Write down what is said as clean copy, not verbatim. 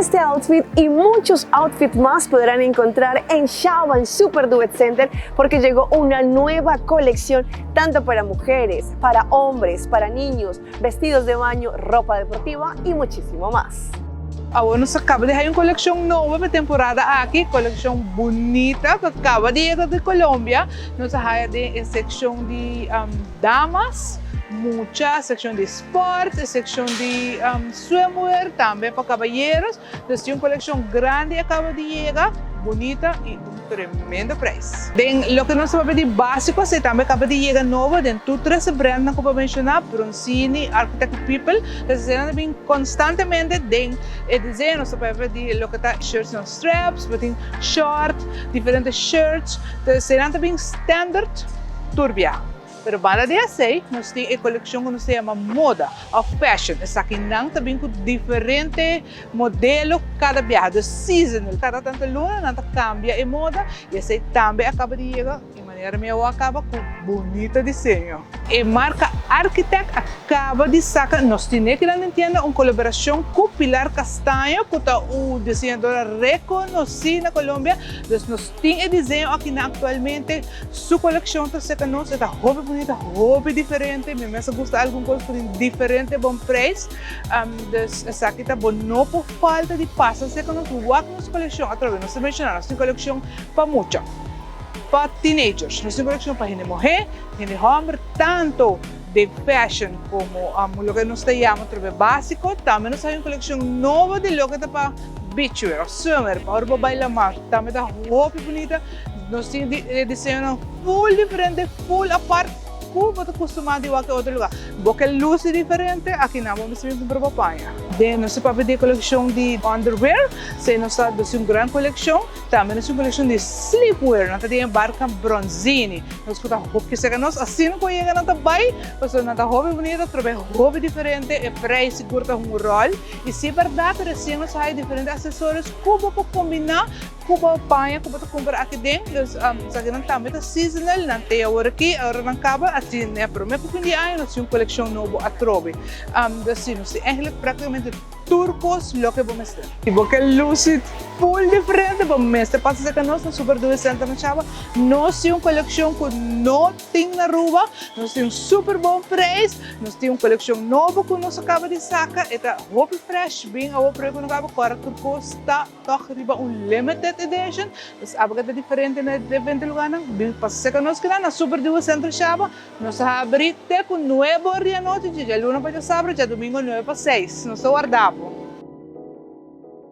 Este outfit y muchos outfits más podrán encontrar en Shaba, en Super Doit Center, porque llegó una nueva colección tanto para mujeres, para hombres, para niños, vestidos de baño, ropa deportiva y muchísimo más. Agora nós acaba de ter uma coleção nova para temporada aqui, coleção bonita que acaba de chegar de Colômbia. Nós temos a secção de damas, mucha, secção de esportes, secção de swimwear, também para caballeros. Nós temos uma coleção grande que acaba de chegar, bonita e tremendo preço. Lo que nós vamos de básico, se também acaba de chegar novo, tem três brands que eu vou mencionar, Bronzini, Architect People, que também constantemente tem desenho, nós vamos de lo que está shirts and straps, tem short, diferentes shirts, também standard, turbia. Pero para dia 6, nós temos a coleção que nós chama moda, ou fashion. Essa aqui não também com diferente modelo cada viagem, seasonal, cada tanto luna, não cambia a moda. E essa também acaba de chegar, de maneira minha acaba com bonito desenho. A marca Architect acaba de sacar, nós temos que não entender, uma colaboração com Pilar Castanho, que é o desenhador reconhecido na Colômbia. Então, nós temos desenho aqui atualmente, sua coleção está sendo nossa, está bonita, roupa diferente, me mesmo gosta de alguma coisa por diferente, bom preço. Essa aqui está bom, não por falta de passa, se que nós vamos coleção, através nós mencionamos, nós temos coleção para mucho, para teenagers, nós temos coleção para gente mulher, gente homem, tanto de fashion como o que nós chamamos através básico, também nós temos coleção nova de lo que está para beachwear, summer, para roupa bailar mais, também está roupa bonita. Nós temos desenho full diferente, full apart, como você costuma de qualquer outro lugar. Porque luz é diferente, aqui não vamos comprar papanha. Nós temos a coleção de underwear, nós temos uma grande coleção, também nós temos uma coleção de sleepwear, nós temos a marca Bronzini. Nós temos roupa que chega nós, assim não chega na tabai, nós temos roupa bonita, roupa diferente, e preço curta um rol. E se é verdade, assim nós temos diferentes acessórios, como para combinar, como a panha, como para comprar aqui dentro. Nós também seasonal, não tem agora aqui, agora não acaba, assim, né? Pero me pouquinho de ano, nós temos uma coleção nova a trove. Assim, nós temos praticamente turcos, lo que vamos ter. Porque luz é full diferente, vamos ter. Passa que nós, no Super Doit Center na Shaba, nós temos uma coleção que não tem na rua, nós temos super bom preço, nós temos uma coleção nova que nós acaba de sacar, está roupa fresh, bem a roupa que nós acaba de sacar, turcos está arriba um limited edition, mas a bagata diferente na evento lugar, passa que nós na Super Doit Center Shaba, nós abrimos com 9 horas da noite, já luna para sábado, já domingo 9 para 6, nós guardamos.